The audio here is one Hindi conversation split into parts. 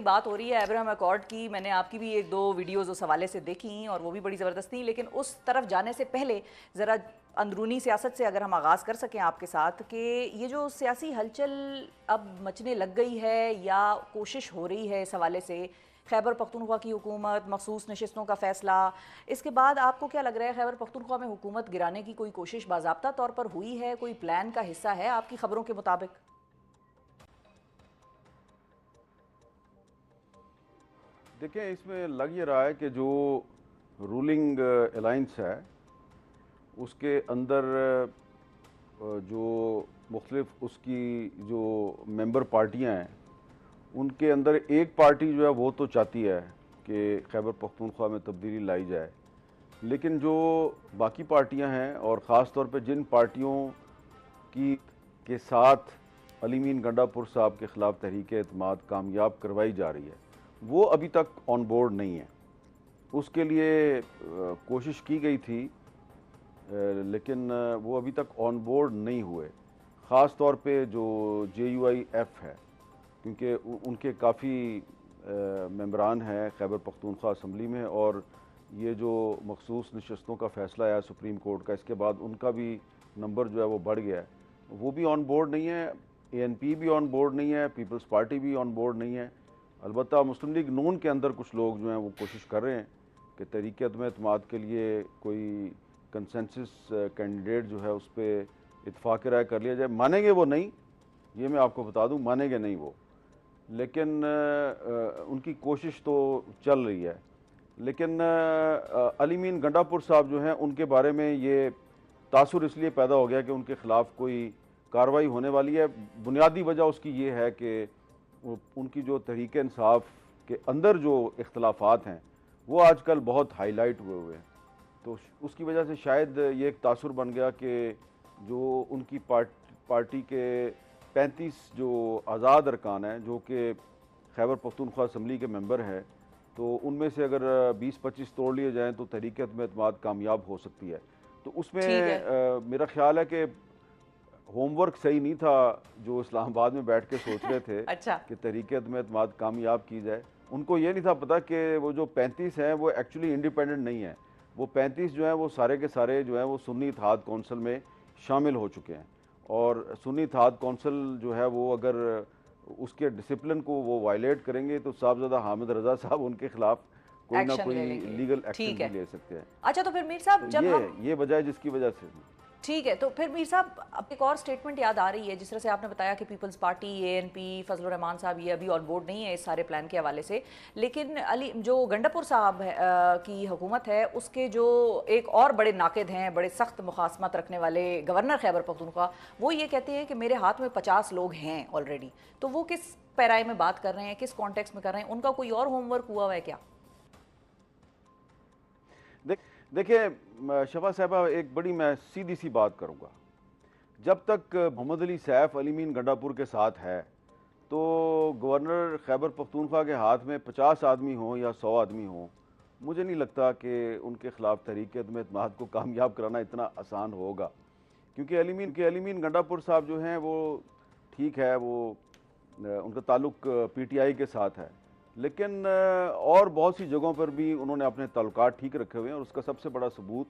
बात हो रही है अब्राहम अकॉर्ड की, मैंने आपकी भी एक दो वीडियोस उस हवाले से देखी और वो भी बड़ी ज़बरदस्त थी, लेकिन उस तरफ जाने से पहले ज़रा अंदरूनी सियासत से अगर हम आगाज़ कर सकें आपके साथ कि ये जो सियासी हलचल अब मचने लग गई है या कोशिश हो रही है इस हवाले से, खैबर पख्तूनख्वा की हुकूमत, मखसूस नशिस्तों का फ़ैसला, इसके बाद आपको क्या लग रहा है खैबर पख्तूनख्वा में हुकूमत गिराने की कोई कोशिश बाज़ाब्ता तौर पर हुई है, कोई प्लान का हिस्सा है आपकी खबरों के मुताबिक? देखें, इसमें लग ये रहा है कि जो रूलिंग अलाइंस है उसके अंदर जो मुख्तलिफ उसकी जो मेंबर पार्टियां हैं उनके अंदर एक पार्टी जो है वो तो चाहती है कि खैबर पख्तूनख्वा में तब्दीली लाई जाए, लेकिन जो बाकी पार्टियां हैं और ख़ास तौर पे जिन पार्टियों की के साथ अली मीन गंडापुर साहब के ख़िलाफ़ तहरीक एतमाद कामयाब करवाई जा रही है, वो अभी तक ऑन बोर्ड नहीं है। उसके लिए कोशिश की गई थी, लेकिन वो अभी तक ऑन बोर्ड नहीं हुए। ख़ास तौर पे जो JUIF है, क्योंकि उनके काफ़ी मेंबरान हैं खैबर पख्तूनख्वा असम्बली में, और ये जो मखसूस नशस्तों का फ़ैसला आया सुप्रीम कोर्ट का, इसके बाद उनका भी नंबर जो है वो बढ़ गया है, वो भी ऑन बोर्ड नहीं है। ANP भी ऑन बोर्ड नहीं है, पीपल्स पार्टी भी ऑन बोर्ड नहीं है। अलबत्ता मुस्लिम लीग नून के अंदर कुछ लोग जो हैं वो कोशिश कर रहे हैं कि तहरीक अदम-ए-एतमाद के लिए कोई कंसेंसस कैंडिडेट जो है उस पर इत्फाक राय कर लिया जाए। मानेंगे वो नहीं, ये मैं आपको बता दूं, मानेंगे नहीं वो, लेकिन उनकी कोशिश तो चल रही है। लेकिन अली मीन गंडापुर साहब जो हैं उनके बारे में ये तासुर इसलिए पैदा हो गया कि उनके ख़िलाफ़ कोई कार्रवाई होने वाली है। बुनियादी वजह उसकी ये है कि उनकी जो तहरीक इंसाफ के अंदर जो इख्तलाफात हैं वो आजकल बहुत हाईलाइट हुए हैं, तो उसकी वजह से शायद ये एक तासुर बन गया कि जो उनकी पार्टी के 35 जो आज़ाद अरकान हैं जो कि खैबर पख्तूनख्वा असम्बली के मेंबर हैं, तो उनमें से अगर 20-25 तोड़ लिए जाएँ तो तहरीक अदम-ए-एतमाद कामयाब हो सकती है। तो ठीक है। उसमें मेरा ख्याल है कि होमवर्क सही नहीं था जो इस्लामाबाद में बैठ के सोच रहे थे अच्छा। कि तहरीक अदम-ए-एतमाद कामयाब की जाए। उनको ये नहीं था पता कि वो जो 35 हैं वो एक्चुअली इंडिपेंडेंट नहीं है। वो 35 जो हैं वो सारे के सारे जो हैं वो सुन्नी इत्तेहाद कौंसिल में शामिल हो चुके हैं, और सुन्नी इत्तेहाद कौंसिल जो है वो अगर उसके डिसिप्लिन को वो वायलेट करेंगे तो साहबजादा हामिद रज़ा साहब उनके खिलाफ कोई ना एक्शन कोई ले लेंगे। लीगल एक्शन ठीक भी है। ले सकते हैं। अच्छा, तो फिर मीर साहब तो जब हम ये वजह है जिसकी वजह से ठीक है, तो फिर मीर साहब अब एक और स्टेटमेंट याद आ रही है, जिस तरह से आपने बताया कि Peoples Party, ANP, Fazlur Rehman साहब ये अभी ऑन बोर्ड नहीं है इस सारे प्लान के हवाले से, लेकिन अली जो गंडापुर साहब की हुकूमत है उसके जो एक और बड़े नाकिद हैं, बड़े सख्त मुखासमत रखने वाले गवर्नर खैबर पख्तूनख्वा, वो ये कहते हैं कि मेरे हाथ में 50 लोग हैं ऑलरेडी। तो वो किस पैराए में बात कर रहे हैं, किस कॉन्टेक्स्ट में कर रहे हैं, उनका कोई और होमवर्क हुआ है क्या? देखिए शफा साहबा, एक बड़ी मैं सीधी सी बात करूँगा। जब तक मोहम्मद अली सैफ अली मीन गंडापुर के साथ है तो गवर्नर खैबर पख्तूनख्वा के हाथ में 50 आदमी हों या 100 आदमी हों, मुझे नहीं लगता कि उनके ख़िलाफ़ तहरीक अदम-ए-एतमाद को कामयाब कराना इतना आसान होगा। क्योंकि अली मीन गंडापुर साहब जो हैं वो ठीक है, वो उनका ताल्लुक़ PTI के साथ है, लेकिन और बहुत सी जगहों पर भी उन्होंने अपने ताल्लुकात ठीक रखे हुए हैं, और उसका सबसे बड़ा सबूत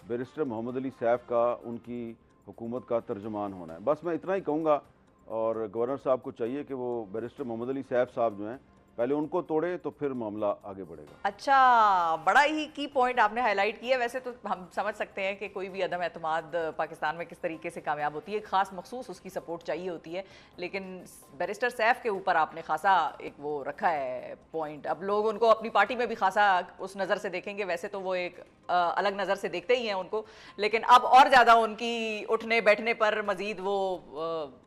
बैरिस्टर मोहम्मद अली सैफ का उनकी हुकूमत का तर्जुमान होना है। बस मैं इतना ही कहूँगा, और गवर्नर साहब को चाहिए कि वो बैरिस्टर मोहम्मद अली सैफ साहब जो हैं पहले उनको तोड़े तो फिर मामला आगे बढ़ेगा। अच्छा, बड़ा ही की पॉइंट आपने हाईलाइट किया। वैसे तो हम समझ सकते हैं कि कोई भी अदम एतमाद पाकिस्तान में किस तरीके से कामयाब होती है, खास मखसूस उसकी सपोर्ट चाहिए होती है, लेकिन बैरिस्टर सैफ के ऊपर आपने खासा एक वो रखा है पॉइंट। अब लोग उनको अपनी पार्टी में भी खासा उस नज़र से देखेंगे, वैसे तो वो एक अलग नज़र से देखते ही हैं उनको, लेकिन अब और ज़्यादा उनकी उठने बैठने पर मज़ीद वो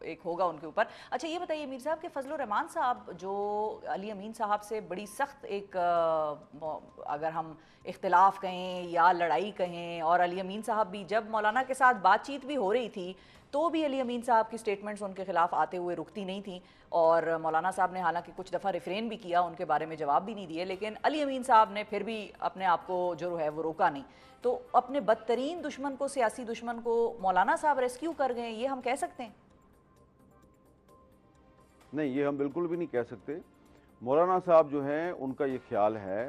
एक होगा उनके ऊपर। अच्छा, ये बताइए मीर साहब कि फजलुर रहमान साहब जो अली अमीन साहब से बड़ी सख्त एक अगर हम इख्तिलाफ कहें या लड़ाई कहें, और अली अमीन साहब भी जब मौलाना के साथ बातचीत भी हो रही थी तो भी अली अमीन साहब की स्टेटमेंट्स उनके खिलाफ आते हुए रुकती नहीं थी, और मौलाना साहब ने हालांकि कुछ दफ़ा रिफ्रेन भी किया, उनके बारे में जवाब भी नहीं दिए, लेकिन अली अमीन साहब ने फिर भी अपने आप को जो है वो रोका नहीं। तो अपने बदतरीन दुश्मन को, सियासी दुश्मन को मौलाना साहब रेस्क्यू कर गए, ये हम कह सकते हैं? नहीं, ये हम बिल्कुल भी नहीं कह सकते। मौलाना साहब जो हैं उनका ये ख्याल है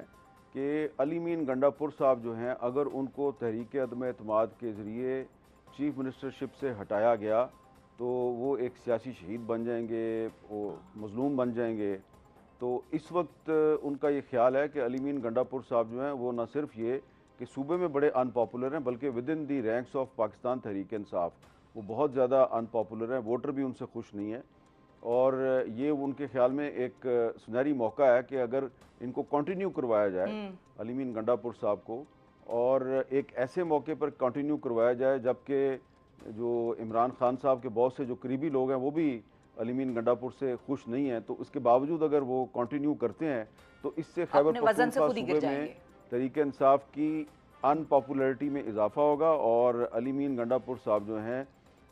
कि अली मीन गंडापुर साहब जो हैं, अगर उनको तहरीक अदम एतमाद के ज़रिए चीफ मिनिस्टरशिप से हटाया गया तो वो एक सियासी शहीद बन जाएंगे, वो मजलूम बन जाएंगे। तो इस वक्त उनका ये ख्याल है कि अली मीन गंडापुर साहब जो हैं वो न सिर्फ ये कि सूबे में बड़े अनपॉपुलर हैं, बल्कि within the ranks of Pakistan Tehreek Insaf वो बहुत ज़्यादा अनपॉपुलर हैं, वोटर भी उनसे खुश नहीं है। और ये उनके ख्याल में एक सुनहरी मौका है कि अगर इनको कंटिन्यू करवाया जाए अली मीन गंडापुर साहब को, और एक ऐसे मौके पर कंटिन्यू करवाया जाए जबकि जो इमरान खान साहब के बहुत से जो करीबी लोग हैं वो भी अली मीन गंडापुर से खुश नहीं हैं, तो उसके बावजूद अगर वो कंटिन्यू करते हैं तो इससे खैबर पख्तूनख्वा सूबे में तहरीक इंसाफ की अनपॉपुलरिटी में इजाफा होगा और अली मीन गंडापुर साहब जो हैं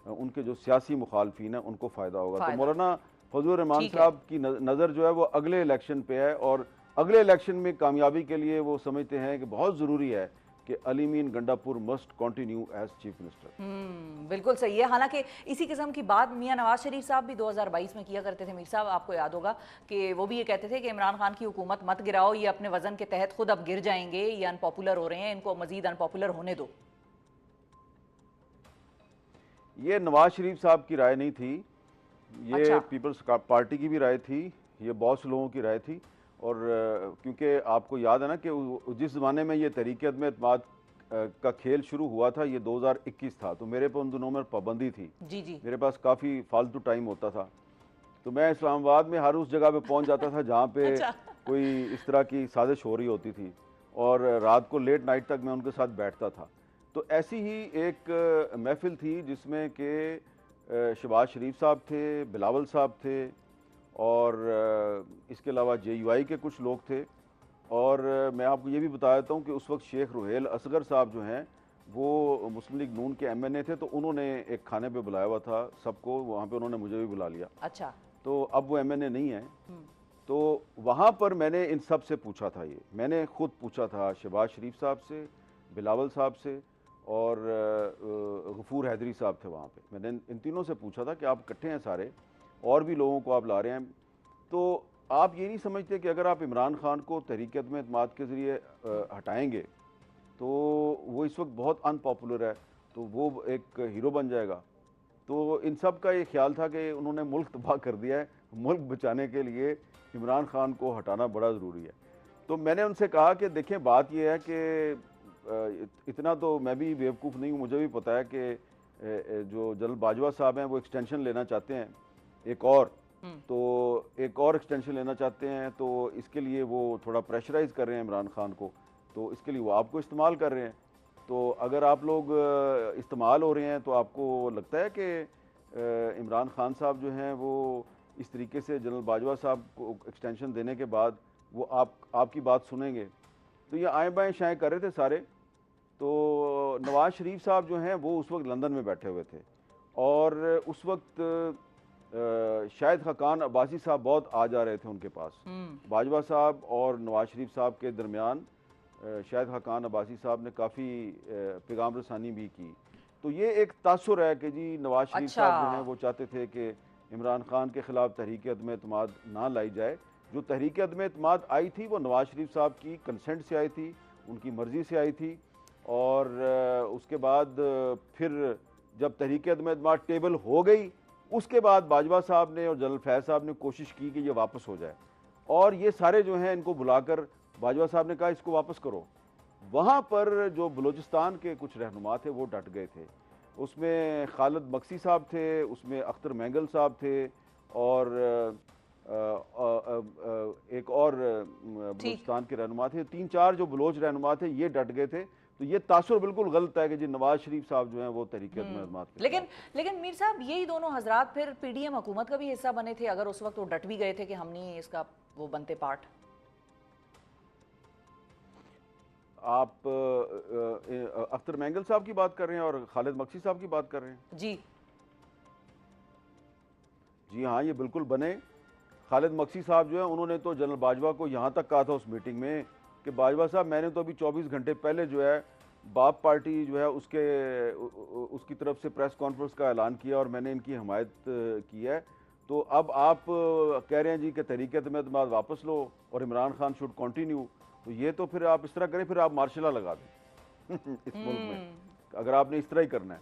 उनके जो सियासी मुखालफीन हैं उनको फ़ायदा होगा। तो मौलाना फजलुर रहमान साहब की नज़र जो है वो अगले इलेक्शन पे है, और अगले इलेक्शन में कामयाबी के लिए वो समझते हैं कि बहुत ज़रूरी है कि Ali Amin Gandapur must continue as chief minister. बिल्कुल सही है। हालांकि इसी किस्म की बात मियां नवाज शरीफ साहब भी 2022 में किया करते थे। मीर साहब, आपको याद होगा कि वो भी ये कहते थे कि इमरान खान की हुकूमत मत गिराओ, ये अपने वजन के तहत खुद अब गिर जाएंगे, ये अनपॉपुलर हो रहे हैं, इनको मजीद अनपॉपुलर होने दो। ये नवाज शरीफ साहब की राय नहीं थी, ये पीपल्स पार्टी की भी राय थी, ये बहुत से लोगों की राय थी। और क्योंकि आपको याद है ना कि जिस ज़माने में ये तहरीक अदम एतमाद का खेल शुरू हुआ था ये 2021 था, तो मेरे पर उन दिनों में पाबंदी थी। जी। मेरे पास काफ़ी फालतू टाइम होता था, तो मैं इस्लामाबाद में हर उस जगह पे पहुंच जाता था जहाँ पे कोई इस तरह की साजिश हो रही होती थी, और रात को लेट नाइट तक मैं उनके साथ बैठता था। तो ऐसी ही एक महफिल थी जिसमें कि शहबाज शरीफ साहब थे, बिलावल साहब थे, और इसके अलावा JUI के कुछ लोग थे। और मैं आपको ये भी बता देता हूँ कि उस वक्त शेख रुहेल असगर साहब जो हैं वो मुस्लिम लीग नून के MNA थे, तो उन्होंने एक खाने पे बुलाया हुआ था सबको, वहाँ पे उन्होंने मुझे भी बुला लिया। अच्छा। तो अब वो MNA नहीं है, तो वहाँ पर मैंने इन सब से पूछा था, ये मैंने खुद पूछा था शहबाज शरीफ साहब से, बिलावल साहब से, और गफूर हैदरी साहब थे वहाँ पे। मैंने इन तीनों से पूछा था कि आप इकट्ठे हैं सारे, और भी लोगों को आप ला रहे हैं, तो आप ये नहीं समझते कि अगर आप इमरान खान को तहरीक अदम एतमाद के ज़रिए हटाएंगे तो वो इस वक्त बहुत अनपॉपुलर है, तो वो एक हीरो बन जाएगा। तो इन सब का ये ख्याल था कि उन्होंने मुल्क तबाह कर दिया है, मुल्क बचाने के लिए इमरान खान को हटाना बड़ा ज़रूरी है। तो मैंने उनसे कहा कि देखें, बात यह है कि इतना तो मैं भी बेवकूफ़ नहीं हूँ, मुझे भी पता है कि जो जनरल बाजवा साहब हैं वो एक्सटेंशन लेना चाहते हैं एक और, तो एक और एक्सटेंशन लेना चाहते हैं, तो इसके लिए वो थोड़ा प्रेशराइज़ कर रहे हैं इमरान खान को, तो इसके लिए वो आपको इस्तेमाल कर रहे हैं। तो अगर आप लोग इस्तेमाल हो रहे हैं तो आपको लगता है कि इमरान खान साहब जो हैं वो इस तरीके से जनरल बाजवा साहब को एक्सटेंशन देने के बाद वो आपकी बात सुनेंगे? तो ये आए बाएँ शाएँ कर रहे थे सारे। तो नवाज शरीफ साहब जो हैं वो उस वक्त लंदन में बैठे हुए थे, और उस वक्त शाहिद खाकान अब्बासी साहब बहुत आ जा रहे थे उनके पास। बाजवा साहब और नवाज शरीफ साहब के दरमियान शाहिद खाकान अब्बासी साहब ने काफ़ी पैगाम रसानी भी की। तो ये एक तासुर है कि जी नवाज शरीफ साहब जो हैं वो चाहते थे कि इमरान खान के ख़िलाफ़ तहरीक अदम एतमाद ना लाई जाए। जो तहरीक अदम एतमाद आई थी वो नवाज शरीफ साहब की कंसेंट से आई थी, उनकी मर्ज़ी से आई थी, और उसके बाद फिर जब तहरीक अदम एतमाद टेबल हो गई, उसके बाद बाजवा साहब ने और जनरल फैज़ साहब ने कोशिश की कि ये वापस हो जाए, और ये सारे जो हैं इनको बुलाकर बाजवा साहब ने कहा इसको वापस करो। वहाँ पर जो बलूचिस्तान के कुछ रहनुमा थे वो डट गए थे, उसमें खालिद मक्सी साहब थे, उसमें अख्तर मैंगल साहब थे, और एक और बलूचिस्तान के रहनुमा थे। 3-4 जो बलोच रहनुमा थे ये डट गए थे। तो ये तासुर बिल्कुल गलत है कि जी नवाज शरीफ साहब जो हैं वो तहरीक अदम एतमाद के। लेकिन मीर साहब, यही दोनों हजरात फिर PDM हुकूमत का भी हिस्सा बने थे, अगर उस वक्त वो डट भी गए थे कि हम नहीं इसका वो बनते पार्ट। आप अख्तर मैंगल साहब की बात कर रहे हैं और खालिद मक्सी साहब की बात कर रहे हैं? जी हाँ, ये बिल्कुल बने। खालिद मक्सी साहब जो है उन्होंने तो जनरल बाजवा को यहाँ तक कहा था उस मीटिंग में कि बाजवा साहब, मैंने तो अभी 24 घंटे पहले जो है बाप पार्टी जो है उसकी तरफ से प्रेस कॉन्फ्रेंस का ऐलान किया और मैंने इनकी हमायत की है, तो अब आप कह रहे हैं जी कि तहरीक-ए-एतमाद वापस लो और इमरान खान शुड कंटिन्यू, तो ये तो फिर आप इस तरह करें, फिर आप मार्शल लॉ लगा दें इस मुल्क में, अगर आपने इस तरह ही करना है।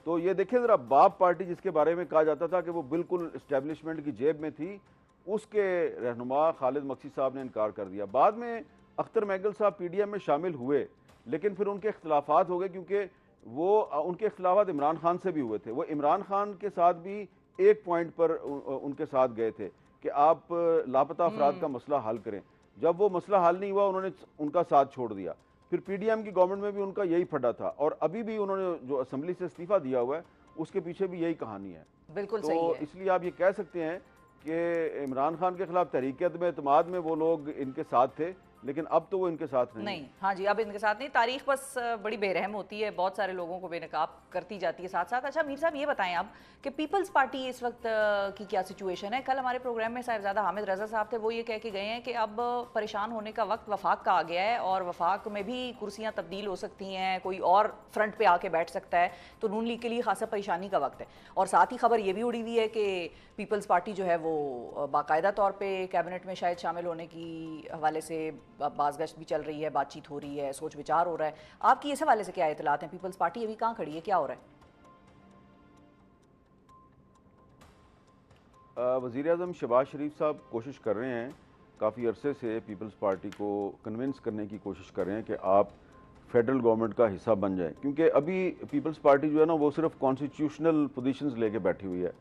तो ये देखिए ज़रा, बाप पार्टी जिसके बारे में कहा जाता था कि वो बिल्कुल इस्टेब्लिशमेंट की जेब में थी, उसके रहनुमा खालिद मक्सी साहब ने इनकार कर दिया। बाद में अख्तर महगल साहब पीडीएम में शामिल हुए, लेकिन फिर उनके इख्तलाफात हो गए, क्योंकि वो उनके इख्तलाफात इमरान खान से भी हुए थे। वो इमरान खान के साथ भी एक पॉइंट पर उनके साथ गए थे कि आप लापता अफराद का मसला हल करें। जब वो मसला हल नहीं हुआ, उन्होंने उनका साथ छोड़ दिया। फिर पीडीएम की गवर्नमेंट में भी उनका यही फड्डा था, और अभी भी उन्होंने जो असेंबली से इस्तीफा दिया हुआ है, उसके पीछे भी यही कहानी है। बिल्कुल तो सही है। इसलिए आप ये कह सकते हैं कि इमरान खान के खिलाफ तहरीक-ए-एतमाद में वो लोग इनके साथ थे, लेकिन अब तो वो इनके साथ नहीं। हाँ जी, अब इनके साथ नहीं। तारीख बस बड़ी बेरहम होती है, बहुत सारे लोगों को बेनकाब करती जाती है साथ साथ। अच्छा मीर साहब, ये बताएं आप कि पीपल्स पार्टी इस वक्त की क्या सिचुएशन है? कल हमारे प्रोग्राम में साहिबजादा हामिद रजा साहब थे, वो ये कह के गए हैं कि अब परेशान होने का वक्त वफाक का आ गया है और वफाक में भी कुर्सियाँ तब्दील हो सकती हैं, कोई और फ्रंट पे आके बैठ सकता है, तो नून लीग के लिए खासा परेशानी का वक्त है। और साथ ही खबर ये भी उड़ी हुई है कि पीपल्स पार्टी जो है वो बाकायदा तौर पर कैबिनेट में शायद शामिल होने की हवाले से बाज़गश्त भी चल रही है, बातचीत हो रही है, सोच विचार हो रहा है। आपकी इस हवाले से क्या इतलात हैं? पीपल्स पार्टी अभी कहाँ खड़ी है, क्या हो रहा है? वज़ीर आज़म शहबाज शरीफ साहब कोशिश कर रहे हैं, काफ़ी अरसे से पीपल्स पार्टी को कन्विंस करने की कोशिश कर रहे हैं कि आप फेडरल गवर्नमेंट का हिस्सा बन जाएं, क्योंकि अभी पीपल्स पार्टी जो है ना, वो सिर्फ कॉन्स्टिट्यूशनल पोजीशंस लेके बैठी हुई है।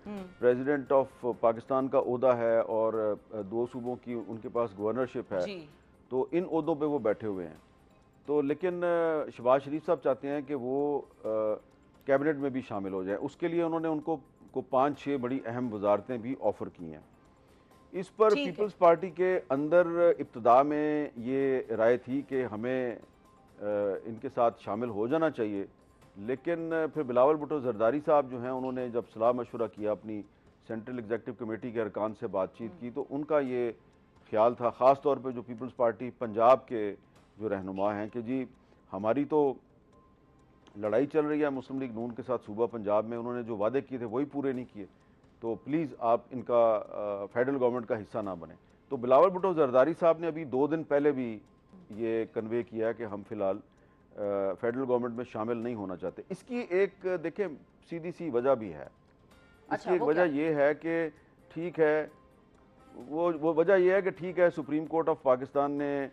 प्रेसिडेंट ऑफ पाकिस्तान का ओहदा है और 2 सूबों की उनके पास गवर्नरशिप है, तो इन ओहदों पे वो बैठे हुए हैं। तो लेकिन शहबाज शरीफ साहब चाहते हैं कि वो कैबिनेट में भी शामिल हो जाए। उसके लिए उन्होंने उनको 5-6 बड़ी अहम वजारतें भी ऑफ़र की हैं। इस पर पीपल्स पार्टी के अंदर इब्तदा में ये राय थी कि हमें इनके साथ शामिल हो जाना चाहिए, लेकिन फिर बिलावल भुट्टो जरदारी साहब जो हैं, उन्होंने जब सलाह मशवरा किया, अपनी सेंट्रल एग्जीक्यूटिव कमेटी के अरकान से बातचीत की, तो उनका ये ख्याल था, ख़ास तौर पे जो पीपल्स पार्टी पंजाब के जो रहनुमा हैं, कि जी हमारी तो लड़ाई चल रही है मुस्लिम लीग नून के साथ सूबा पंजाब में, उन्होंने जो वादे किए थे वही पूरे नहीं किए, तो प्लीज़ आप इनका फेडरल गवर्नमेंट का हिस्सा ना बने। तो बिलावल भुट्टो जरदारी साहब ने अभी 2 दिन पहले भी ये कन्वे किया कि हम फिलहाल फेडरल गवर्नमेंट में शामिल नहीं होना चाहते। इसकी एक देखें सीधी सी वजह भी है। इसकी एक वजह ये है कि ठीक है, वो वजह यह है कि ठीक है, सुप्रीम कोर्ट ऑफ पाकिस्तान ने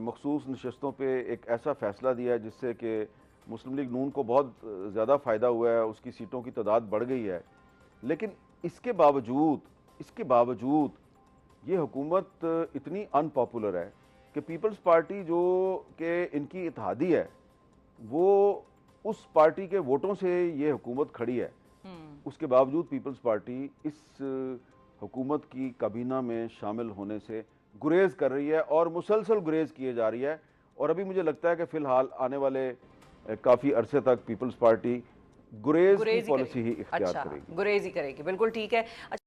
मखसूस नशस्तों पे एक ऐसा फ़ैसला दिया है जिससे कि मुस्लिम लीग नून को बहुत ज़्यादा फ़ायदा हुआ है, उसकी सीटों की तादाद बढ़ गई है। लेकिन इसके बावजूद ये हुकूमत इतनी अनपॉपुलर है कि पीपल्स पार्टी जो कि इनकी इत्तेहादी है, वो उस पार्टी के वोटों से ये हुकूमत खड़ी है। उसके बावजूद पीपल्स पार्टी इस हुकूमत की काबीना में शामिल होने से गुरेज कर रही है और मुसलसल गुरेज किए जा रही है। और अभी मुझे लगता है कि फ़िलहाल आने वाले काफ़ी अरसे तक पीपल्स पार्टी गुरेज की पॉलिसी ही इख्तियार करेगी। गुरेज ही करेगी, बिल्कुल ठीक है। अच्छा।